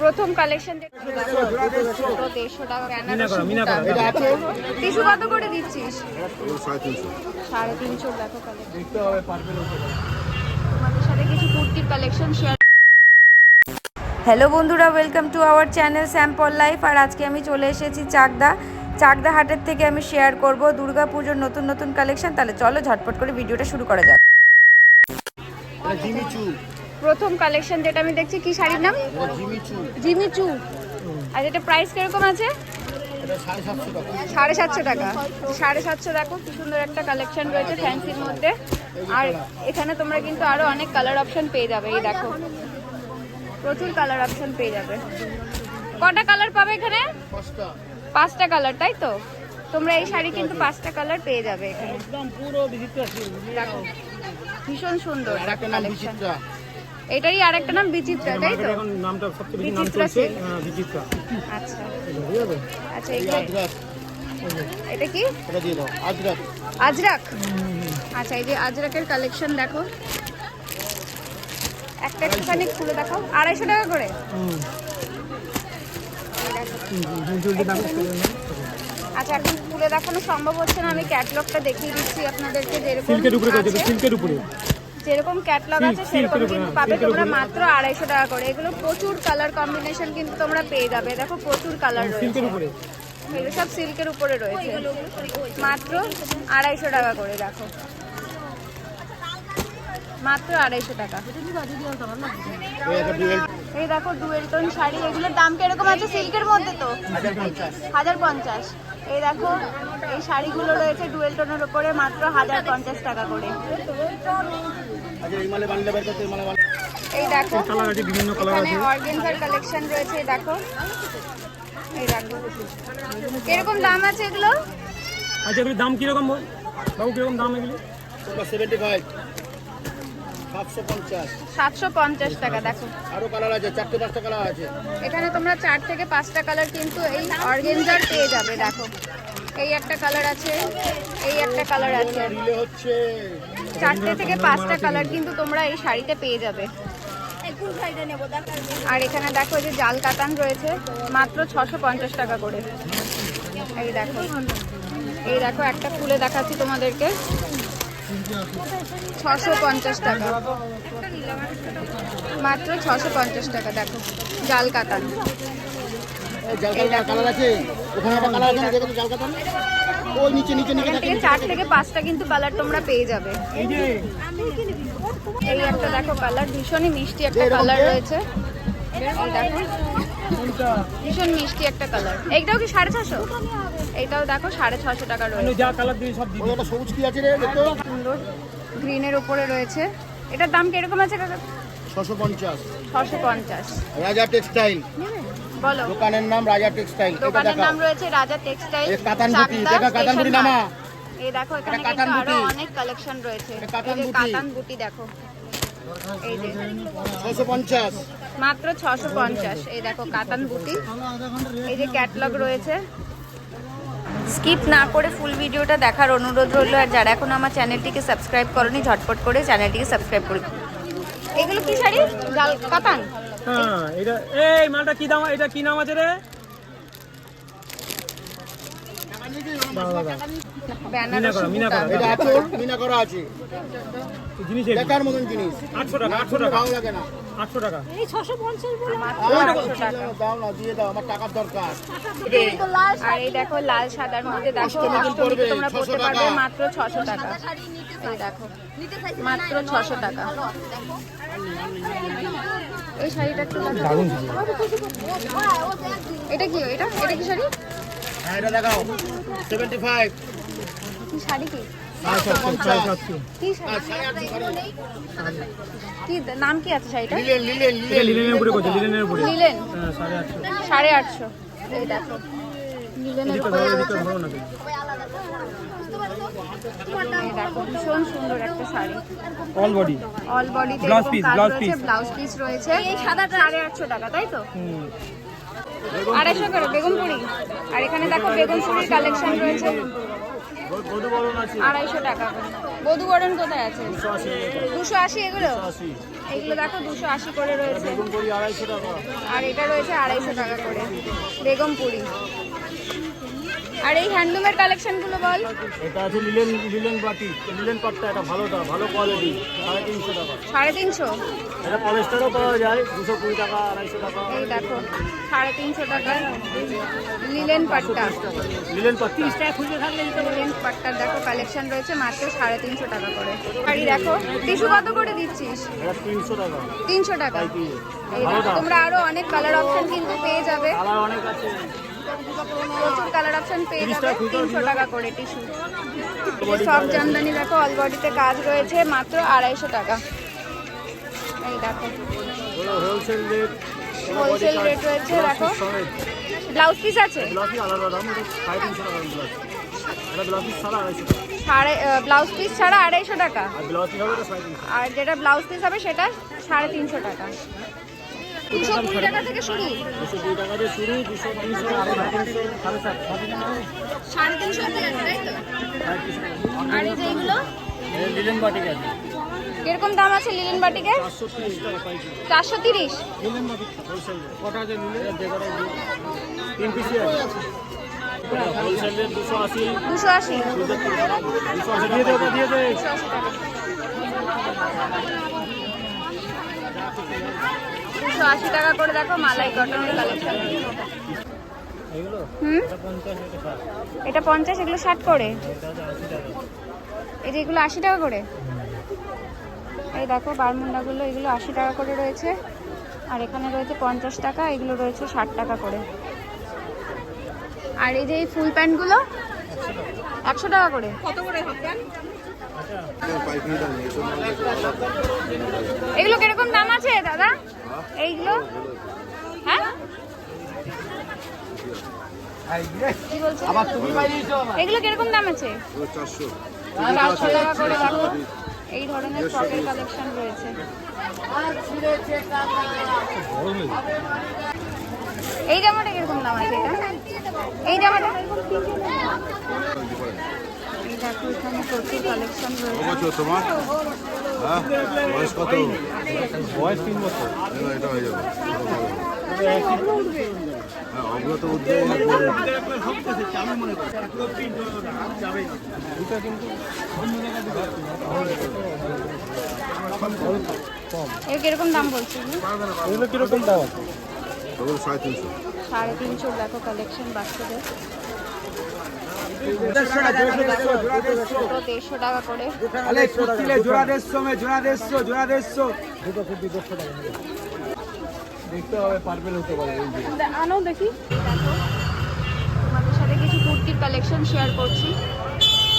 প্রথম কালেকশন 150 টাকা। টিস্যু কত করে দিচ্ছিস? 350 দেখো কালেকশন। তোমাদের সাথে কিছু কুর্তির কালেকশন শেয়ার। হ্যালো বন্ধুরা, welcome to our channel sample life. আর আজকে আমি চলে এসেছি চাকদা হাটের থেকে আমি শেয়ার করব দুর্গাপুজোর নতুন নতুন কালেকশন। তাহলে চলো ঝটপট করে ভিডিওটা শুরু করা যাক। প্রথম কালেকশন যেটা আমি দেখছি, কি শাড়ির নাম? জিমিচু। আর এটা প্রাইস কিরকম আছে? 750 টাকা। 750 দেখো কি সুন্দর একটা কালেকশন রয়েছে ফ্যান্সির মধ্যে। আর এখানে তোমরা কিন্তু আরো অনেক কালার অপশন পেয়ে যাবে। এই দেখো প্রচুর কালার অপশন পেয়ে যাবে। কটা কালার পাবে এখানে? 5টা কালার, তাই তো? তোমরা এই শাড়ি কিন্তু 5টা কালার পেয়ে যাবে এখানে। একদম পুরো দেখো ভীষণ সুন্দর কালেকশন। এটারই আরেকটা নাম বিচিত্রা, তাই তো? এখন নামটা সবচেয়ে বেশি নাম চলছে বিচিত্রা। আচ্ছা আচ্ছা, এটা কি? এটা দিয়ে দাও, আজরাক। আজরাক, আচ্ছা এই যে আজরাকের কালেকশন দেখো। একটা একটুখানি খুলে দেখাও। 250 টাকা করে। আচ্ছা এখন খুলে দেখানো সম্ভব হচ্ছে না, আমি ক্যাটালগটা দেখিয়ে দিচ্ছি আপনাদেরকে। যেরকম ক্যাটালগ আছে সেরকম কিন্তু পাবে তোমরা মাত্র 250 টাকা করে। এগুলো প্রচুর কালার কম্বিনেশন কিন্তু তোমরা পেয়ে যাবে। দেখো প্রচুর কালার রয়েছে, এগুলো সব সিল্কের উপরে রয়েছে। মাত্র 250 টাকা করে, দেখো মাত্র 250 টাকা। এই দেখো ডুয়েল টোন শাড়ি, এগুলোর দাম কিরকম আছে? সিল্কের মধ্যে তো 1050। এই দেখো এই শাড়িগুলো রয়েছে ডুয়েল টোনের উপরে, মাত্র 1050 টাকা করে। এই দেখো এখানে অর্গানজার কালেকশন রয়েছে। দেখো এই দেখো কিরকম দাম আছে এগুলো? আচ্ছা এগুলোর দাম কিরকম বাবু? কিরকম দাম এগুলো? 75, 750 টাকা। দেখো আরো কালার আছে, 4-5টা কালার আছে এখানে। তোমরা 4 থেকে 5টা কালার কিন্তু এই অর্গানজার পেয়ে যাবে। দেখো এই একটা কালার আছে, এই একটা কালার আছে। 4 থেকে 5টা কালার কিন্তু তোমরা এই শাড়িতে পেয়ে যাবে। আর এখানে দেখো যে জাল কাতান রয়েছে, মাত্র 650 টাকা করে। এই দেখো এই দেখো একটা খুলে দেখাচ্ছি তোমাদেরকে, 650 টাকা, মাত্র 650 টাকা। দেখো জাল কাতান। এখান থেকে 4 থেকে 5টা কিন্তু কালার তোমরা পেয়ে যাবে। এই একটা দেখো কালার, ভীষণই মিষ্টি একটা কালার রয়েছে। এই দেখো ভীষণ মিষ্টি একটা কালার। এইটাও কি 650? এইটাও দেখো 650 টাকা রয়েছে। সুন্দর গ্রিনের উপরে রয়েছে। এটার দাম কিরকম আছে কাকা? 650। রাজা টেক্সটাইল বলো। দোকানের নাম রাজা টেক্সটাইল। দোকানের নাম রয়েছে রাজা টেক্সটাইল। কাতান বুটি, দেখা কাতান বুটি নামা। এই দেখো এখানে কিন্তু আরো অনেক কালেকশন রয়েছে। এই যে কাতান বুটি দেখো, এই যে 650, মাত্র 650। এই দেখো কাতান বুটি। এই যে ক্যাটালগ রয়েছে। স্কিপ না করে ফুল ভিডিওটা দেখার অনুরোধ রইল। আর যারা এখন আমার চ্যানেলটিকে সাবস্ক্রাইব করনি, ঝটপট করে চ্যানেলটিকে সাবস্ক্রাইব করুন। এগুলো কি শাড়ি? জাল কাতান। হ্যাঁ এটা এই মালটা কি দাম? এটা কি নাম আছে রে? এটা আচল মিনা করা আছে। জিনিস দেখার মতন জিনিস। 800 টাকা। 800 টাকা ভালো লাগে না। 800 টাকা। এই 650 বলে দাও না, দিয়ে দাও, আমার টাকার দরকার। আর এই দেখো লাল সাদার মধ্যে দেখো অষ্টমীতে তোমরা পড়তে পারবে মাত্র 600 টাকা। এই দেখো মাত্র 600 টাকা। এই শাড়িটা একটু দারুণ। এটা কি? এটা কি শাড়ি? হ্যাঁ এটা দেখাও, 75। কি শাড়ি? কি কি শাড়ি? কি নাম কি আছে শাড়িটা? লিলেনের উপরে কত? লিলেনের উপরে। লিলেন। হ্যাঁ 850। 850। এই দেখো লিলেনের উপরে। এই দেখো ভীষণ সুন্দর একটা শাড়ি, অল বডি। অল বডিতে Blouse এরকম piece, কাজ blouse রয়েছে, piece। ব্লাউজ পিস রয়েছে। এই সাদাটা 850 টাকা, তাই তো? 250 করে বেগমপুরি। আর এখানে দেখো বেগমপুরির কালেকশন রয়েছে, বধুবরণ আছে 250 টাকা করে। বধুবরণ কোথায় আছে? 280 এগুলো? এগুলো দেখো 280 করে রয়েছে। বেগুনপুরি 250 টাকা। আর এটা রয়েছে 250 টাকা করে বেগমপুরি। আর এই হ্যান্ডলুমের কালেকশনগুলো বল। এটা আছে লিলেন বাটি, লিলেন পাটটা, এটা ভালোটা, ভালো কোয়ালিটি, 350 টাকা। 350? এটা পলিস্টারও পাওয়া যায় 220 টাকা, 250 টাকা। এই দেখো 350 টাকার লিলেন পাট্টা। লিলেন পাটটা লিলেন পাট্টার দেখো কালেকশন রয়েছে মাত্র 350 টাকা করে। শাড়ি দেখো, টিস্যু কত করে দিচ্ছিস? এটা 300 টাকা। 300 টাকা। এই দেখো তোমরা আরো অনেক কালার অপশন কিন্তু পেয়ে যাবে, কালার অনেক আছে। প্রচুর কালার অপশন পেয়ে যাবে 300 টাকা করে টিস্যু। সব জামদানি দেখো অল বডিতে কাজ রয়েছে মাত্র 250 টাকা। এই দেখো হোলসেল রেট, হোলসেল রেট রয়েছে দেখো। ব্লাউজ পিস আছে? ব্লাউজ আলাদা দাম, এটা 350 টাকা ব্লাউজ। এটা ব্লাউজ পিস ছাড়া 250 টাকা। ব্লাউজ পিস ছাড়া 250 টাকা, আর ব্লাউজ পিস হবে এটা 350 টাকা। আর যেটা ব্লাউজ পিস হবে সেটা 350 টাকা। 220 টাকা থেকে শুরু? 220 টাকা দিয়ে শুরু, 200, 300, 350, 750, 350 অবধি আছে, তাই তো? আর এই যে এগুলো লিলেন বাটি আছে কিরকম দাম আছে লিলেন বাটিকে? 430 টাকা পাইছি। 430? লিলেন বাটি হোলসেল কটা আছে নিলে? যে কটা 3 পিসই আছে। Wholesale rate 280। 280? 280 দিয়ে দে, দিয়ে দে। 280 টাকা। 280 টাকা করে দেখো মালাই কটনের কালেকশন। এগুলো হুম, এটা 50, এটা 60। এটা 50, এগুলো 60 করে। এটা 80 টাকা। এই যে এগুলো 80 টাকা করে। এই দেখো বারমুন্ডাগুলো, এগুলো 80 টাকা করে রয়েছে। আর এখানে রয়েছে 50 টাকা, এগুলো রয়েছে 60 টাকা করে। আর এই যে এই ফুল প্যান্টগুলো 100 টাকা করে। কত করে হাফ প্যান্ট? এগুলো কিরকম দাম আছে দাদা এইগুলো? হ্যাঁ কি বলছো? এগুলো কিরকম দাম আছে? 400 টাকা করে। দেখো এই ধরনের ফ্রকের কালেকশন রয়েছে। এই জামাটা কিরকম দাম আছে? এটা এই জামাটা এই দেখো এখানে প্রচুর কালেকশন রয়েছে। তোমার হ্যাঁ বয়স কত? বয়স 3 বছর। এটা হয়ে যাবে। হ্যাঁ অগ্রত উদ্যোগ এর কিরকম দাম বলছি? এগুলো কিরকম দাম আছে? 350। 350 দেখো কালেকশন বাচ্চাদের। 150 টাকা করে। জোড়া 150 দেখতে হবে, পারবেল হতে পারবে। আনো দেখি। দেখো তোমাদের সাথে কিছু কুর্তির কালেকশন শেয়ার করছি।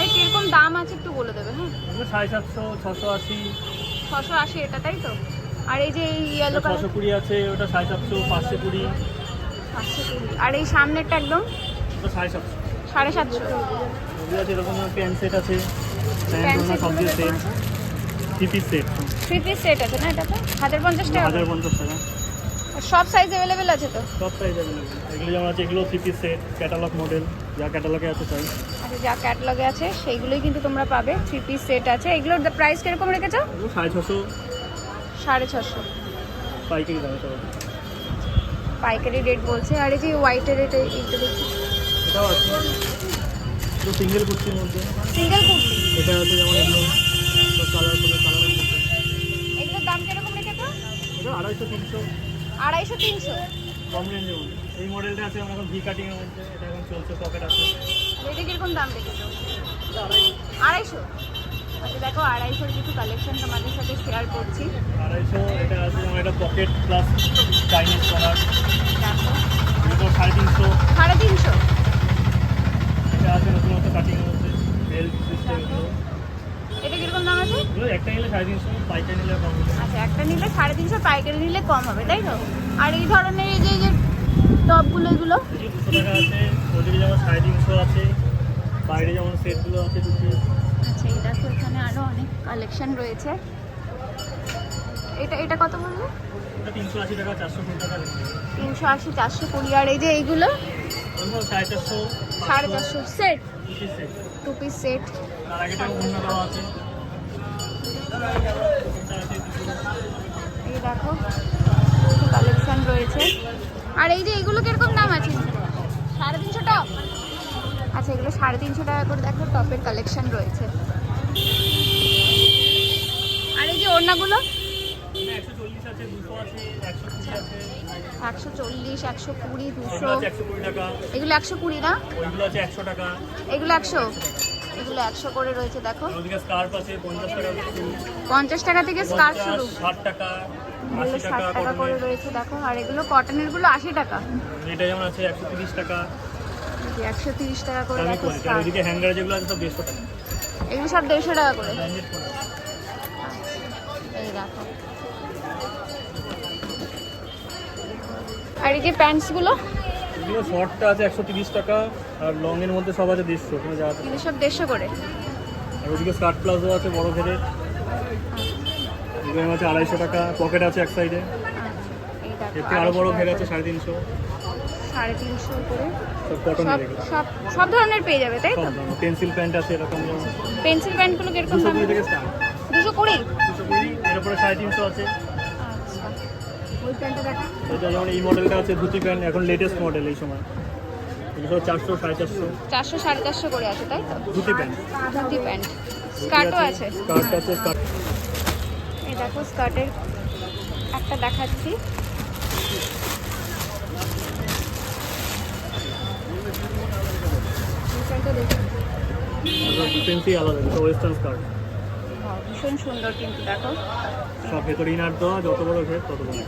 এই কিরকম দাম আছে একটু বলে দেবে? হ্যাঁ 750, 680, 680 এটা, তাই তো? আর এই যে এই ইয়েলো কালার 620 আছে, ওটা 750, 520, 520। আর এই সামনেরটা একদম ওটা 750। 750। এগুলো আছে এরকম প্যান্ট সেট আছে, প্যান্ট প্যান্ট সেট সব দিয়ে set, 3 piece set, 3 piece set আছে না এটাতে? 1050 টাকা? 1050 টাকা। আর সব সাইজ অ্যাভেলেবেল আছে তো? সব সাইজ অ্যাভেলেবল। এগুলো যেমন আছে, এগুলো 3 পিস সেট, ক্যাটালগ মডেল, যা ক্যাটালগে আছে তাই। আচ্ছা যা ক্যাটালগে আছে সেইগুলোই কিন্তু তোমরা পাবে। 3 পিস সেট আছে। এগুলোর প্রাইস কিরকম রেখেছো? এগুলো 650, 650 পাইকারি দামে সব আছে। পাইকারি রেট বলছে। আর এই যে হোয়াইটের রেট এইটা দেখছি, এটাও আছে, এগুলো সিঙ্গেল কুর্তির মধ্যে। সিঙ্গেল কুর্তি। এটা আছে যেমন এগুলো কালারের মধ্যে। এগুলোর দাম কিরকম রেখেছো? এটা 250, 300, 250, 300? কম রেঞ্জের মধ্যে। এই মডেলটা আছে আমার এখন ভি কাটিং এর মধ্যে, এটা এখন চলছে, পকেট আছে। আর এটা কিরকম দাম রেখেছো? 250? আচ্ছা দেখো 250 কিছু কালেকশন তোমাদের সাথে শেয়ার করছি। 250, এটা আছে যেমন এটা পকেট প্লাস চাইনিজ কলার, দেখো এগুলো 350। 350? এটা আছে নতুন কাটিং এর মধ্যে, বেল্ট সিস্টেম। এগুলো এটা কিরকম দাম আছে? এগুলো একটা নিলে 350, পাইকারি নিলে কম হবে। আচ্ছা একটা নিলে 350, পাইকারি নিলে কম হবে, তাই তো? আর এই ধরনের এই যে টপগুলো এগুলো এই যে 200 টাকা আছে, ওদিকে যেমন 350 আছে, বাইরে যেমন সেটগুলো আছে টু পিস। আচ্ছা এই দেখো এখানে আরো অনেক কালেকশন রয়েছে। এটা এটা কত বললো? এটা 380 টাকা 420 টাকা রেঞ্জ। 380 420। আর এই যে এইগুলো 450 450 set, piece set. Two piece set. তার আগে তো অন্য দেওয়া আছে। এই দেখো কালেকশন রয়েছে। আর এই যে এইগুলো কিরকম দাম আছে? 350 টপ। আচ্ছা এগুলো 350 টাকা করে দেখো টপের কালেকশন রয়েছে। আর এই যে ওড়নাগুলো 140 আছে, 200 আছে, 120 আছে। 140 120 এগুলো 200। আছে 120 টাকা। এগুলো 120 না? ওইগুলো আছে 100 টাকা। এগুলো 100। এগুলো 100 করে রয়েছে দেখো। ওদিকে স্কার্ফ আছে 50 টাকা শুরু। 50 টাকা থেকে স্কার্ফ 50, শুরু। 60 টাকা, এগুলো 80 60 টাকা টাকা করে কটনের। রয়েছে দেখো। আর এগুলো কটনের গুলো 80 টাকা। এটা যেমন আছে 130 টাকা। 130 টাকা করে দামি দেখো কোয়ালিটি। আর স্কার্ফ। ওইদিকে হ্যাঙ্গার যেগুলো আছে সব 150 টাকা। এগুলো সব 150 টাকা করে। Branded product. এই দেখো। আর এই যে প্যান্টস গুলো এগুলো শর্টটা আছে 130 টাকা আর লং এর মধ্যে সব আছে 150 ওখানে যা আছে। এগুলো সব 150 করে। আর ওদিকে স্কার্ট প্লাজো আছে বড় ঘেরের। এগুলো আছে 250 টাকা। পকেট আছে এক সাইডে। এই দেখো এর থেকে আরো বড় 250 ঘের টাকা আছে 350। করে। 350 করে। সব কটনের সব এগুলো। সব সব ধরনের পেয়ে যাবে তাই তো? সব দাম। পেন্সিল প্যান্ট আছে এরকম যেমন পেন্সিল প্যান্ট গুলো কিরকম দাম? 220 থেকে স্টার্ট। 220। 220 এর উপরে 350 আছে। আচ্ছা ওই প্যান্টটা দেখা। এটা যেমন এই মডেলটা আছে ধুতি প্যান্ট এখন লেটেস্ট মডেল এই সময়। এগুলো সব 400 450 400 450 করে আছে তাই তো? ধুতি প্যান্ট। ধুতি প্যান্ট। স্কার্টও আছে। স্কার্ট আছে স্কার্ট। এই দেখো স্কার্টের একটা দেখাচ্ছি। এই প্যান্টটা দেখো। ডিফেন্সই আলাদা ওয়েস্টার্ন স্কার্ট। বাহ, ভীষণ সুন্দর কিন্তু দেখো। সব ভেতরে ইনার দেওয়া যত বড় ঘের তত বড়।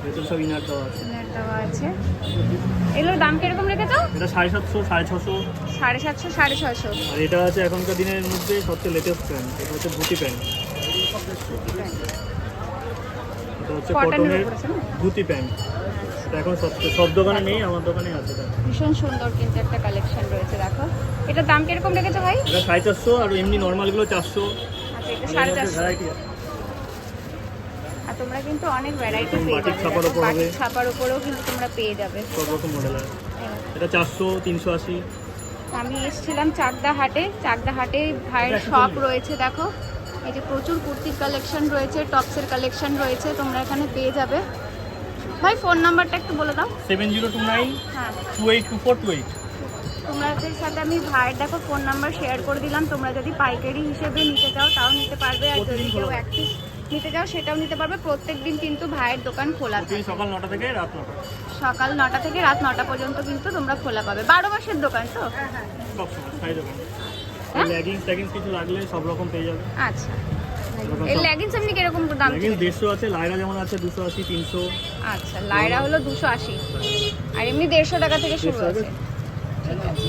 ভেতরে সব ইনার দেওয়া আছে। নেট দেওয়া আছে। এগুলোর দাম কিরকম রেখেছো? এটা 750 650। 750 650। আর এটা আছে এখনকার দিনের মধ্যে সবচেয়ে লেটেস্ট প্যান্ট। এটা হচ্ছে ধুতি প্যান্ট। এটা হচ্ছে কটনের কটনের উপর আছে না? ধুতি প্যান্ট। এটা এখন সব দোকানে নেই, আমার দোকানে আছে এটা। ভীষণ সুন্দর কিন্তু একটা কালেকশন রয়েছে দেখো। এটার দাম কিরকম রেখেছো ভাই? এটা 450 আর এমনি নর্মালগুলো 400। আচ্ছা এটা 450। ভ্যারাইটি আছে। আর তোমরা কিন্তু অনেক ভ্যারাইটি একদম পেয়ে বাটিক যাবে। ছাপার দেখো, উপর হবে। বাটিক ছাপার উপরেও কিন্তু তোমরা পেয়ে যাবে। সব রকম মডেল আছে। এই দেখো। এটা 400 380। আমি এসেছিলাম চাকদা হাটে। চাকদা হাটে ভাইয়ের এটা শপ 140 রয়েছে দেখো। এই যে প্রচুর কুর্তির কালেকশন রয়েছে, টপসের কালেকশন রয়েছে, তোমরা এখানে পেয়ে যাবে। ভাই ফোন নাম্বারটা একটু বলে দাও। 7029 হ্যাঁ 282428। তোমাদের সাথে আমি ভাইয়ের দেখো ফোন নাম্বার শেয়ার করে দিলাম। তোমরা যদি পাইকারি হিসেবে নিতে চাও তাও নিতে পারবে, আর যদি প্রতিদিন কেউ খোলা এক পিস নিতে চাও সেটাও নিতে পারবে। প্রত্যেকদিন কিন্তু ভাইয়ের দোকান খোলা থাকে। প্রতিদিন সকাল 9টা থেকে রাত 9টা। সকাল 9টা থেকে রাত 9টা পর্যন্ত কিন্তু তোমরা খোলা পাবে। 12 মাসের দোকান তো? সব সময় সাই দোকান। হ্যাঁ? লেগিংস কিছু লাগলে সব রকম পেয়ে যাবে। আচ্ছা এই লেগিংস এমনি কিরকম দাম? লেগিংস 150 আছে, লাইরা যেমন আছে 280 300। আচ্ছা লাইরা হলো 280 আর এমনি 150 টাকা থেকে শুরু 150 আছে। ঠিক আছে।